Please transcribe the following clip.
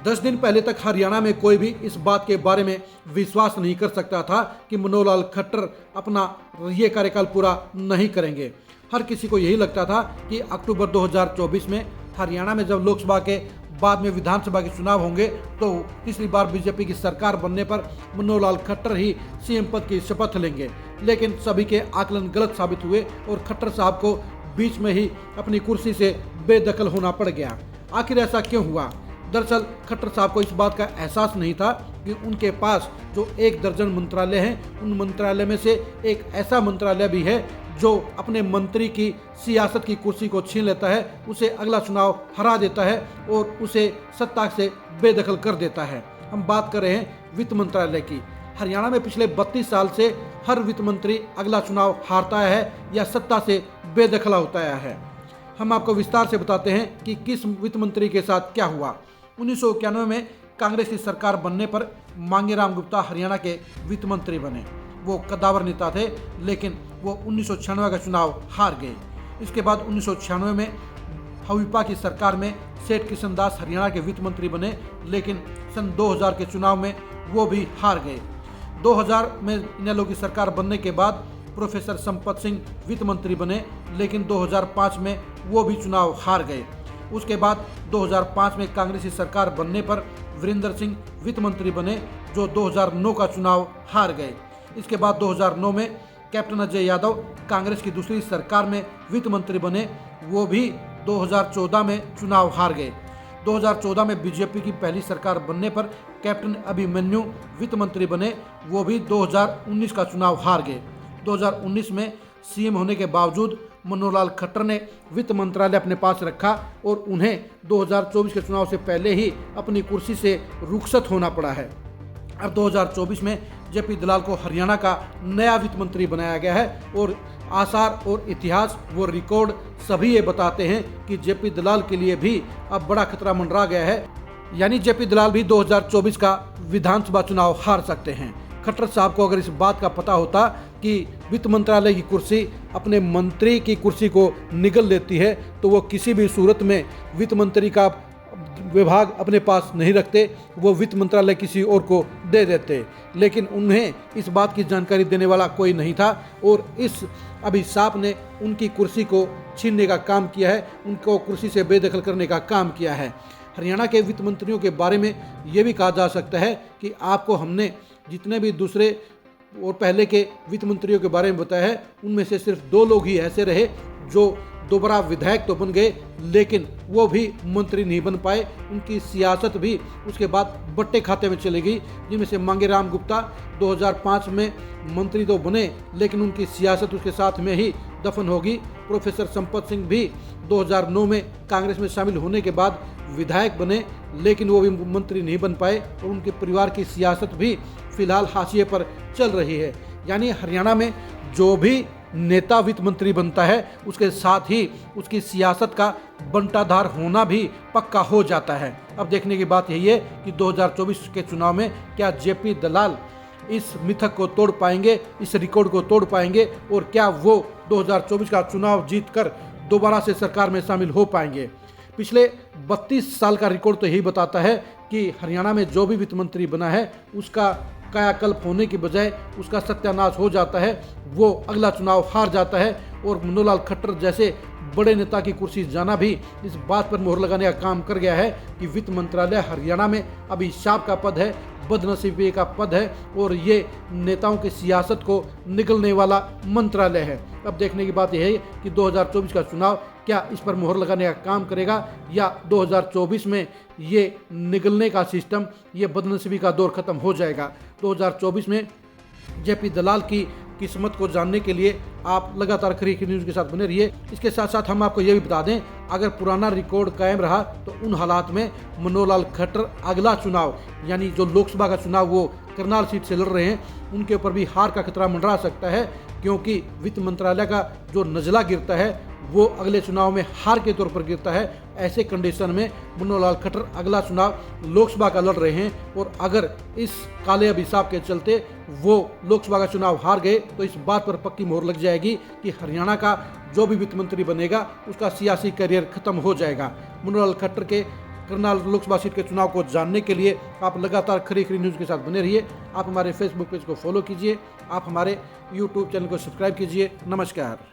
10 दिन पहले तक हरियाणा में कोई भी इस बात के बारे में विश्वास नहीं कर सकता था कि मनोहर लाल खट्टर अपना ये कार्यकाल पूरा नहीं करेंगे। हर किसी को यही लगता था कि अक्टूबर 2024 में हरियाणा में जब लोकसभा के बाद में विधानसभा के चुनाव होंगे तो तीसरी बार बीजेपी की सरकार बनने पर मनोहर लाल खट्टर ही सीएम पद की शपथ लेंगे। लेकिन सभी के आकलन गलत साबित हुए और खट्टर साहब को बीच में ही अपनी कुर्सी से बेदखल होना पड़ गया। आखिर ऐसा क्यों हुआ? दरअसल खट्टर साहब को इस बात का एहसास नहीं था कि उनके पास जो 1 दर्जन मंत्रालय हैं, उन मंत्रालय में से एक ऐसा मंत्रालय भी है जो अपने मंत्री की सियासत की कुर्सी को छीन लेता है, उसे अगला चुनाव हरा देता है और उसे सत्ता से बेदखल कर देता है। हम बात कर रहे हैं वित्त मंत्रालय की। हरियाणा में पिछले 32 साल से हर वित्त मंत्री अगला चुनाव हारता है या सत्ता से बेदखल होता है। हम आपको विस्तार से बताते हैं कि किस वित्त मंत्री के साथ क्या हुआ। 1991 में कांग्रेस की सरकार बनने पर मांगेराम गुप्ता हरियाणा के वित्त मंत्री बने। वो कद्दावर नेता थे, लेकिन वो 1996 का चुनाव हार गए। इसके बाद 1996 में हवीपा की सरकार में सेठ किशनदास हरियाणा के वित्त मंत्री बने, लेकिन सन 2000 के चुनाव में वो भी हार गए। 2000 में इनेलो की सरकार बनने के बाद प्रोफेसर संपत सिंह वित्त मंत्री बने, लेकिन 2005 में वो भी चुनाव हार गए। उसके बाद 2005 में कांग्रेसी सरकार बनने पर वीरेंद्र सिंह वित्त मंत्री बने, जो 2009 का चुनाव हार गए। इसके बाद 2009 में कैप्टन अजय यादव कांग्रेस की दूसरी सरकार में वित्त मंत्री बने, वो भी 2014 में चुनाव हार गए। 2014 में बीजेपी की पहली सरकार बनने पर कैप्टन अभिमन्यु वित्त मंत्री बने, वो भी 2019 का चुनाव हार गए। 2019 में सीएम होने के बावजूद मनोहर लाल खट्टर ने वित्त मंत्रालय अपने पास रखा और उन्हें 2024 के चुनाव से पहले ही अपनी कुर्सी से रुखसत होना पड़ा है। अब 2024 में जेपी दलाल को हरियाणा का नया वित्त मंत्री बनाया गया है और आसार और इतिहास वो रिकॉर्ड सभी ये बताते हैं कि जेपी दलाल के लिए भी अब बड़ा खतरा मंडरा गया है। यानी जेपी दलाल भी 2024 का विधानसभा चुनाव हार सकते हैं। खट्टर साहब को अगर इस बात का पता होता कि वित्त मंत्रालय की कुर्सी अपने मंत्री की कुर्सी को निगल लेती है, तो वो किसी भी सूरत में वित्त मंत्री का विभाग अपने पास नहीं रखते, वो वित्त मंत्रालय किसी और को दे देते। लेकिन उन्हें इस बात की जानकारी देने वाला कोई नहीं था और इस अभिशाप ने उनकी कुर्सी को छीनने का काम किया है, उनको कुर्सी से बेदखल करने का काम किया है। हरियाणा के वित्त मंत्रियों के बारे में ये भी कहा जा सकता है कि आपको हमने जितने भी दूसरे और पहले के वित्त मंत्रियों के बारे में बताया है, उनमें से सिर्फ 2 लोग ही ऐसे रहे जो दोबारा विधायक तो बन गए, लेकिन वो भी मंत्री नहीं बन पाए। उनकी सियासत भी उसके बाद बट्टे खाते में चली गई, जिनमें से मांगेराम गुप्ता 2005 में मंत्री तो बने, लेकिन उनकी सियासत उसके साथ में ही दफन होगी। प्रोफेसर संपत सिंह भी 2009 में कांग्रेस में शामिल होने के बाद विधायक बने, लेकिन वो भी मंत्री नहीं बन पाए और उनके परिवार की सियासत भी फिलहाल हाशिए पर चल रही है। यानी हरियाणा में जो भी नेता वित्त मंत्री बनता है, उसके साथ ही उसकी सियासत का बंटाधार होना भी पक्का हो जाता है। अब देखने की बात यही है कि 2024 के चुनाव में क्या जेपी दलाल इस मिथक को तोड़ पाएंगे, इस रिकॉर्ड को तोड़ पाएंगे और क्या वो 2024 का चुनाव जीतकर दोबारा से सरकार में शामिल हो पाएंगे। पिछले 32 साल का रिकॉर्ड तो यही बताता है कि हरियाणा में जो भी वित्त मंत्री बना है उसका कायाकल्प होने की बजाय उसका सत्यानाश हो जाता है, वो अगला चुनाव हार जाता है और मनोहर लाल खट्टर जैसे बड़े नेता की कुर्सी जाना भी इस बात पर मोहर लगाने का काम कर गया है कि वित्त मंत्रालय हरियाणा में अभिशाप का पद है, बदनसीबी का पद है और ये नेताओं की सियासत को निगलने वाला मंत्रालय है। अब देखने की बात यह है कि 2024 का चुनाव क्या इस पर मोहर लगाने का काम करेगा या 2024 में ये निगलने का सिस्टम, ये बदनसीबी का दौर खत्म हो जाएगा। 2024 में जेपी दलाल की किस्मत को जानने के लिए आप लगातार खरीकी न्यूज़ के साथ बने रहिए। इसके साथ साथ हम आपको ये भी बता दें, अगर पुराना रिकॉर्ड कायम रहा तो उन हालात में मनोहर लाल खट्टर अगला चुनाव यानी जो लोकसभा का चुनाव वो करनाल सीट से लड़ रहे हैं, उनके ऊपर भी हार का खतरा मंडरा सकता है, क्योंकि वित्त मंत्रालय का जो नजला गिरता है वो अगले चुनाव में हार के तौर पर गिरता है। ऐसे कंडीशन में मनोहर लाल खट्टर अगला चुनाव लोकसभा का लड़ रहे हैं और अगर इस काले अभिशाप के चलते वो लोकसभा का चुनाव हार गए तो इस बात पर पक्की मोहर लग जाएगी कि हरियाणा का जो भी वित्त मंत्री बनेगा उसका सियासी करियर खत्म हो जाएगा। मनोहर लाल खट्टर के करनाल लोकसभा सीट के चुनाव को जानने के लिए आप लगातार खरी खरी न्यूज़ के साथ बने रहिए। आप हमारे फेसबुक पेज को फॉलो कीजिए, आप हमारे यूट्यूब चैनल को सब्सक्राइब कीजिए। नमस्कार।